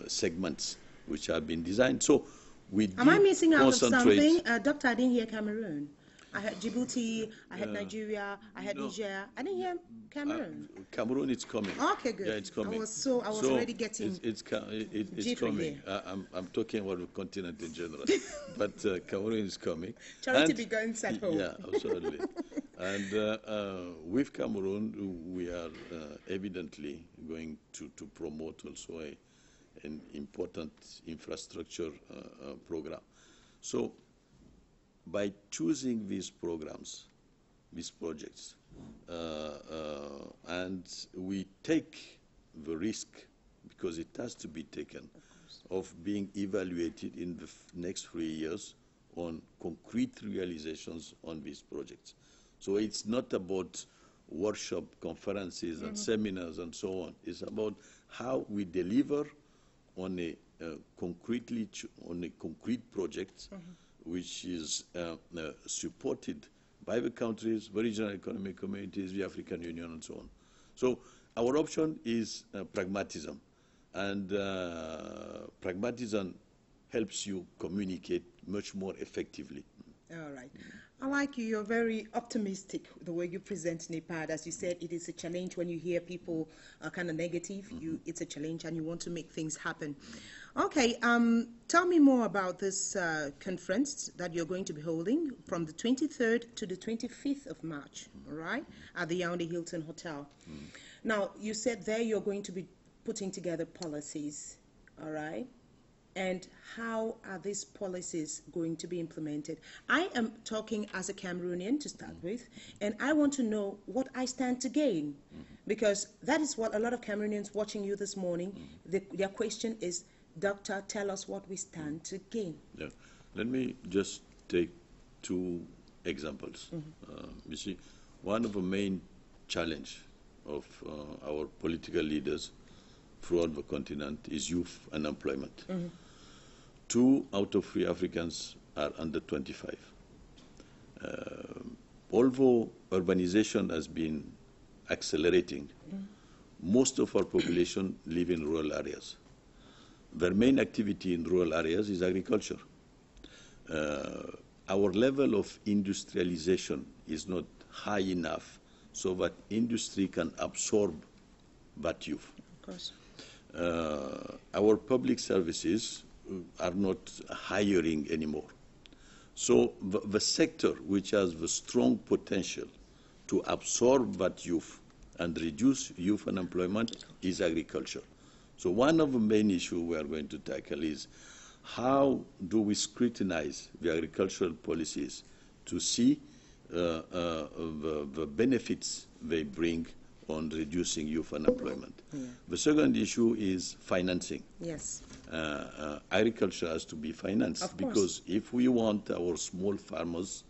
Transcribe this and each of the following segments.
segments which have been designed. So we Am I missing out of concentrate. something? Doctor, I didn't hear Cameroon. I had Djibouti, I had Nigeria, I had Niger. I didn't hear Cameroon. Cameroon is coming. Okay, good. Yeah, it's coming. I was already getting it's coming. I'm talking about the continent in general, but Cameroon is coming. Charity begins at home. Yeah, absolutely. And with Cameroon, we are evidently going to promote also an important infrastructure program. So by choosing these programs, these projects, and we take the risk, because it has to be taken, of being evaluated in the next 3 years on concrete realizations on these projects. So it's not about workshop, conferences, and seminars and so on. It's about how we deliver on a concrete project which is supported by the countries, the regional economic communities, the African Union, and so on. So our option is pragmatism. And pragmatism helps you communicate much more effectively. All right. I like you. You're very optimistic the way you present NEPAD. As you said, it is a challenge when you hear people are kind of negative. It's a challenge and you want to make things happen. Okay. Tell me more about this conference that you're going to be holding from the 23rd to the 25th of March, all right, at the Yaoundé Hilton Hotel. Now, you said there you're going to be putting together policies, all right? And how are these policies going to be implemented? I am talking as a Cameroonian to start with, and I want to know what I stand to gain, because that is what a lot of Cameroonians watching you this morning, their question is, Doctor, tell us what we stand to gain. Yeah. Let me just take 2 examples. You see, one of the main challenge of our political leaders throughout the continent is youth unemployment. 2 out of 3 Africans are under 25. Although urbanization has been accelerating, most of our population live in rural areas. Their main activity in rural areas is agriculture. Our level of industrialization is not high enough so that industry can absorb that youth. Of course. Our public services are not hiring anymore. So the sector which has the strong potential to absorb that youth and reduce youth unemployment is agriculture. So one of the main issues we are going to tackle is how do we scrutinize the agricultural policies to see the benefits they bring on reducing youth unemployment. The second issue is financing. Yes. Agriculture has to be financed, because if we want our small farmers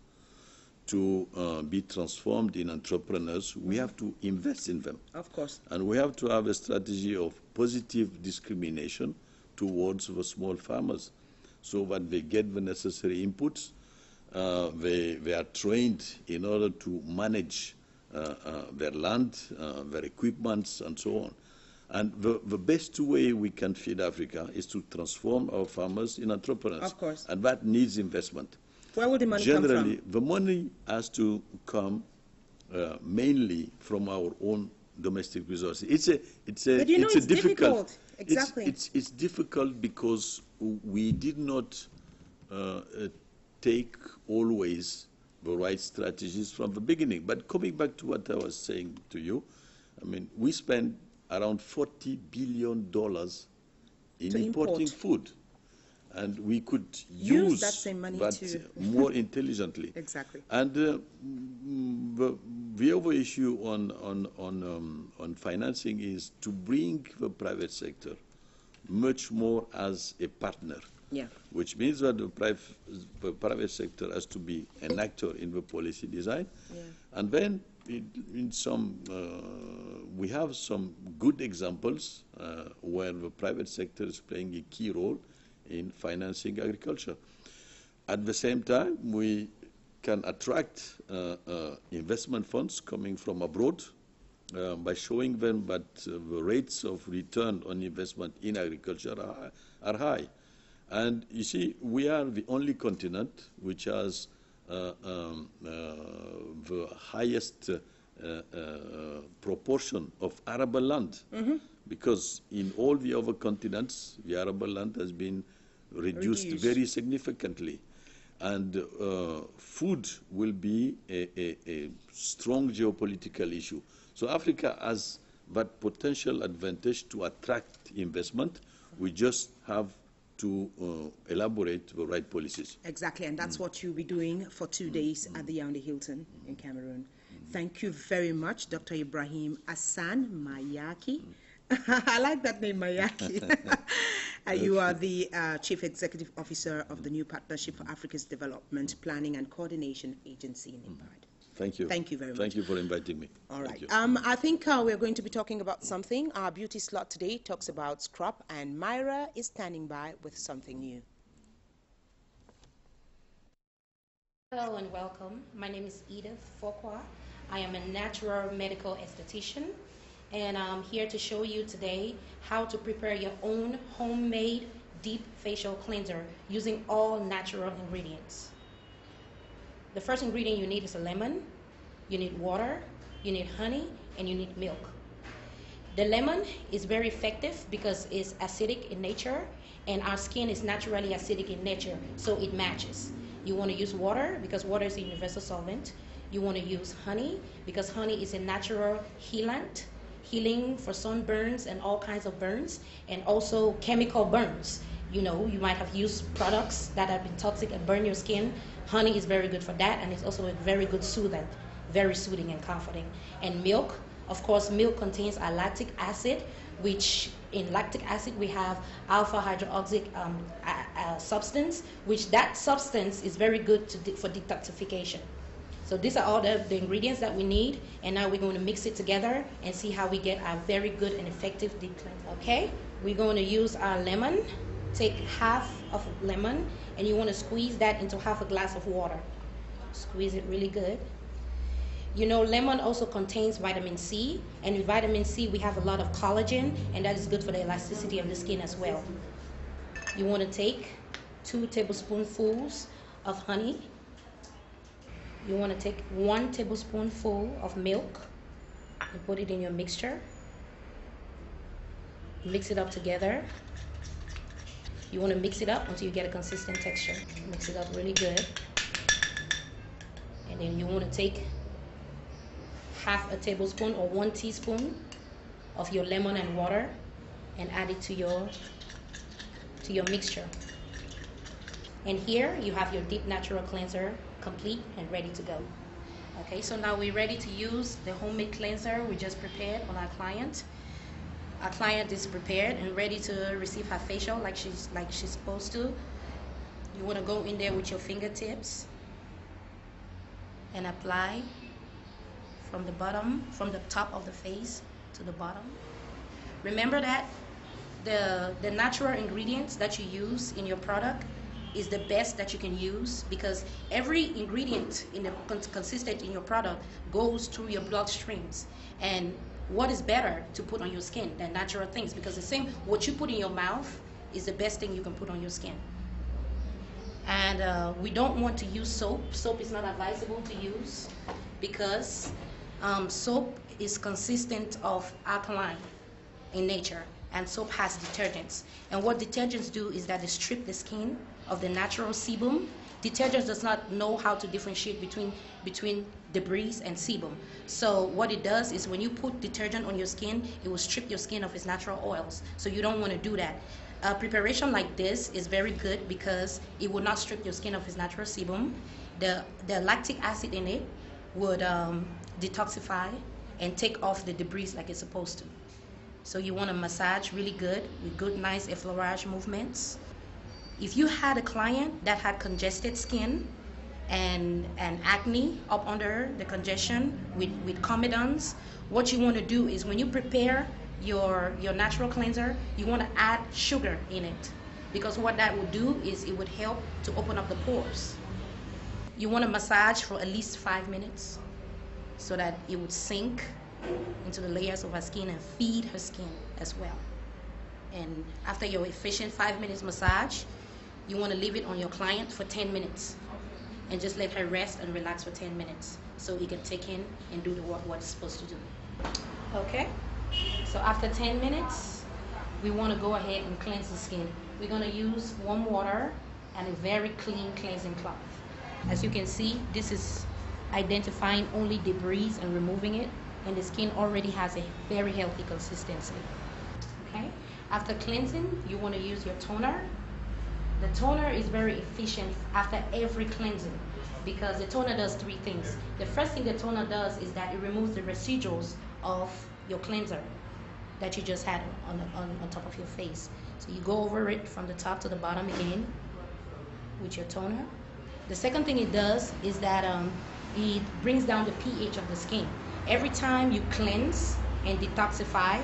to be transformed in entrepreneurs, we have to invest in them. Of course. And we have to have a strategy of positive discrimination towards the small farmers so that they get the necessary inputs, they are trained in order to manage their land, their equipments, and so on. And the best way we can feed Africa is to transform our farmers in entrepreneurs. Of course. And that needs investment. Where will the money come from? Generally, the money has to come mainly from our own domestic resources. It's difficult. Exactly. It's difficult because we did not take always the right strategies from the beginning. But coming back to what I was saying to you, I mean, we spend around $40 billion in importing food. And we could use that same money more intelligently. Exactly. And the other issue on financing is to bring the private sector much more as a partner. Yeah. Which means that the private sector has to be an actor in the policy design. Yeah. And then we have some good examples where the private sector is playing a key role in financing agriculture. At the same time, we can attract investment funds coming from abroad by showing them that the rates of return on investment in agriculture are high. And you see, we are the only continent which has the highest proportion of arable land, because in all the other continents, the arable land has been reduced very significantly. And food will be a strong geopolitical issue. So Africa has that potential advantage to attract investment. We just have to elaborate the right policies. Exactly, and that's what you'll be doing for 2 days at the Yaoundé Hilton in Cameroon. Thank you very much, Dr. Ibrahim Hassan Mayaki. I like that name, Mayaki. You are the Chief Executive Officer of the new Partnership for Africa's Development Planning and Coordination Agency in IPAD. Thank you. Thank you very much. Thank you for inviting me. All right. I think we're going to be talking about something. Our beauty slot today talks about scrub, and Myra is standing by with something new. Hello and welcome. My name is Edith Fokwa. I am a natural medical esthetician, and I'm here to show you today how to prepare your own homemade deep facial cleanser using all natural ingredients. The first ingredient you need is a lemon, you need water, you need honey, and you need milk. The lemon is very effective because it's acidic in nature, and our skin is naturally acidic in nature, so it matches. You want to use water because water is a universal solvent. You want to use honey because honey is a natural healant, healing for sunburns and all kinds of burns, and also chemical burns. You know, you might have used products that have been toxic and burn your skin. Honey is very good for that, and it's also a very good soother, very soothing and comforting. And milk, of course, milk contains a lactic acid, which in lactic acid we have alpha hydroxy substance, which that substance is very good for detoxification. So these are all the ingredients that we need, and now we're going to mix it together and see how we get a very good and effective deep cleanse. Okay, we're going to use our lemon. Take half of a lemon, and you want to squeeze that into half a glass of water. Squeeze it really good. You know, lemon also contains vitamin C, and with vitamin C we have a lot of collagen, and that is good for the elasticity of the skin as well. You want to take 2 tablespoonfuls of honey. You want to take 1 tablespoonful of milk and put it in your mixture. Mix it up together. You want to mix it up until you get a consistent texture. Mix it up really good. And then you want to take half a tablespoon or 1 teaspoon of your lemon and water and add it to your mixture. And here you have your deep natural cleanser complete and ready to go. Okay, so now we're ready to use the homemade cleanser we just prepared on our client. Our client is prepared and ready to receive her facial like she's supposed to. You want to go in there with your fingertips and apply from the top of the face to the bottom. Remember that the natural ingredients that you use in your product is the best that you can use, because every ingredient consistent in your product goes through your bloodstreams. And what is better to put on your skin than natural things? Because the same, what you put in your mouth is the best thing you can put on your skin. And we don't want to use soap. Soap is not advisable to use because soap is consistent of alkaline in nature, and soap has detergents. And what detergents do is that they strip the skin of the natural sebum. Detergents does not know how to differentiate between debris and sebum. So what it does is when you put detergent on your skin, it will strip your skin of its natural oils. So you don't want to do that. A preparation like this is very good because it will not strip your skin of its natural sebum. The lactic acid in it would detoxify and take off the debris like it's supposed to. So you want to massage really good with good, nice effleurage movements. If you had a client that had congested skin and acne up under the congestion with comedons, what you want to do is when you prepare your natural cleanser, you want to add sugar in it, because what that would do is it would help to open up the pores. You want to massage for at least 5 minutes so that it would sink into the layers of her skin and feed her skin as well. And after your efficient 5 minutes massage, you want to leave it on your client for 10 minutes and just let her rest and relax for 10 minutes so it can take in and do what it's supposed to do. Okay? So after 10 minutes, we want to go ahead and cleanse the skin. We're going to use warm water and a very clean cleansing cloth. As you can see, this is identifying only debris and removing it, and the skin already has a very healthy consistency. Okay? After cleansing, you want to use your toner. The toner is very efficient after every cleansing because the toner does three things. The first thing the toner does is that it removes the residuals of your cleanser that you just had on top of your face. So you go over it from the top to the bottom again with your toner. The second thing it does is that it brings down the pH of the skin. Every time you cleanse and detoxify,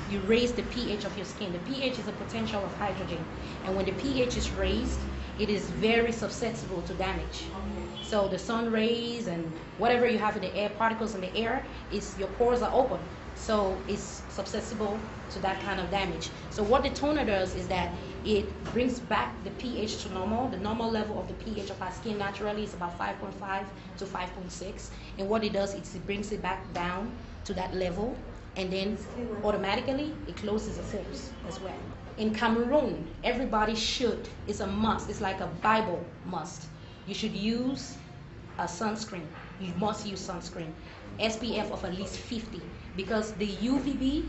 you raise the pH of your skin. The pH is a potential of hydrogen. And when the pH is raised, it is very susceptible to damage. So the sun rays and whatever you have in the air, particles in the air, your pores are open. So it's susceptible to that kind of damage. So what the toner does is that it brings back the pH to normal. The normal level of the pH of our skin naturally is about 5.5 to 5.6. And what it does is it brings it back down to that level, and then automatically it closes the pores as well. In Cameroon, everybody should, it's a must, it's like a Bible must. You should use a sunscreen. You must use sunscreen. SPF of at least 50, because the UVB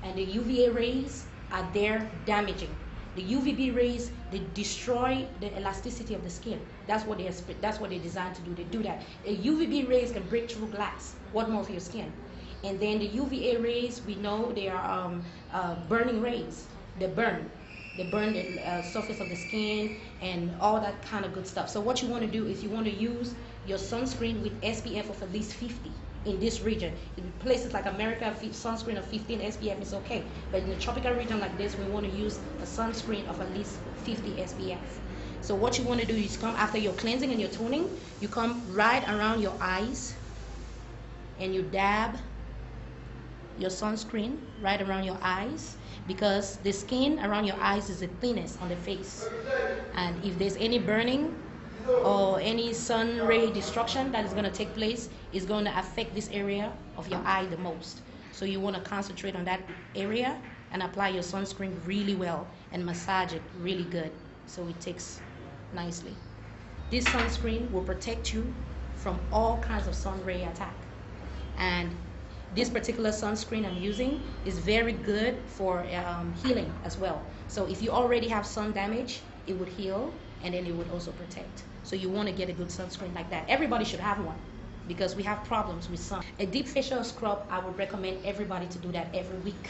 and the UVA rays are there damaging. The UVB rays, they destroy the elasticity of the skin. That's what they're designed to do. They do that. The UVB rays can break through glass. What more for your skin? And then the UVA rays, we know they are burning rays. They burn the surface of the skin and all that kind of good stuff. So what you want to do is you want to use your sunscreen with SPF of at least 50 in this region. In places like America, sunscreen of 15 SPF is okay. But in a tropical region like this, we want to use a sunscreen of at least 50 SPF. So what you want to do is come after your cleansing and your toning, you come right around your eyes and you dab your sunscreen right around your eyes, because the skin around your eyes is the thinnest on the face. And if there's any burning or any sun ray destruction that is going to take place, it's going to affect this area of your eye the most. So you want to concentrate on that area and apply your sunscreen really well and massage it really good so it takes nicely. This sunscreen will protect you from all kinds of sun ray attack. And this particular sunscreen I'm using is very good for healing as well. So if you already have sun damage, it would heal and then it would also protect. So you want to get a good sunscreen like that. Everybody should have one because we have problems with sun. A deep facial scrub, I would recommend everybody to do that every week.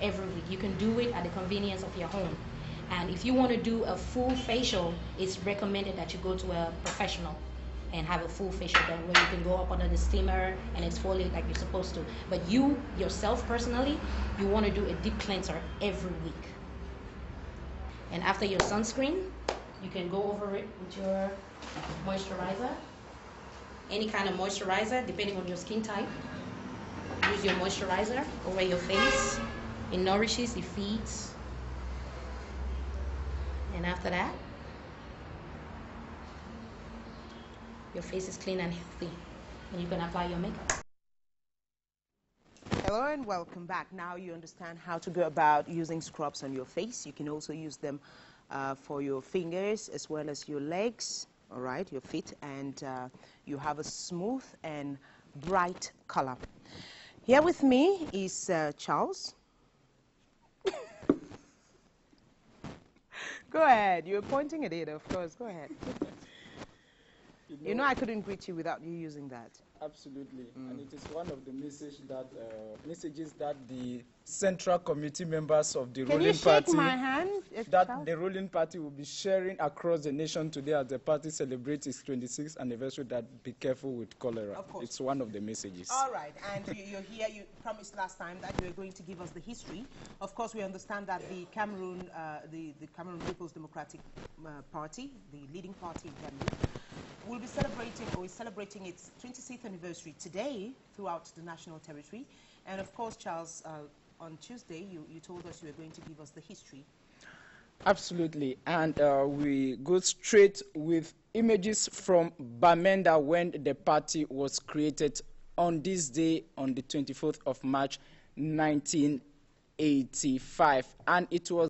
Every week. You can do it at the convenience of your home. And if you want to do a full facial, it's recommended that you go to a professional and have a full facial done where you can go up under the steamer and exfoliate like you're supposed to. But you, yourself personally, you want to do a deep cleanser every week. And after your sunscreen, you can go over it with your moisturizer. Any kind of moisturizer, depending on your skin type. Use your moisturizer over your face. It nourishes, it feeds. And after that, your face is clean and healthy, and you can apply your makeup. Hello and welcome back. Now you understand how to go about using scrubs on your face. You can also use them for your fingers as well as your legs, all right, your feet, and you have a smooth and bright color. Here with me is Charles. Go ahead. You're pointing at it, of course. Go ahead. You know I couldn't greet you without you using that. Absolutely. And it is one of the messages that the Central Committee members of the ruling party... Can you shake my hand? That the ruling party will be sharing across the nation today as the party celebrates its 26th anniversary, that be careful with cholera. Of course. It's one of the messages. All right. And you're here. You promised last time that you were going to give us the history. Of course, we understand that the Cameroon, the Cameroon People's Democratic Party, the leading party in Cameroon, will be celebrating or is celebrating its 26th anniversary today throughout the national territory. And of course, Charles, on Tuesday, you told us you were going to give us the history. Absolutely, and we go straight with images from Bamenda when the party was created on this day, on the 24th of March, 1985, and it was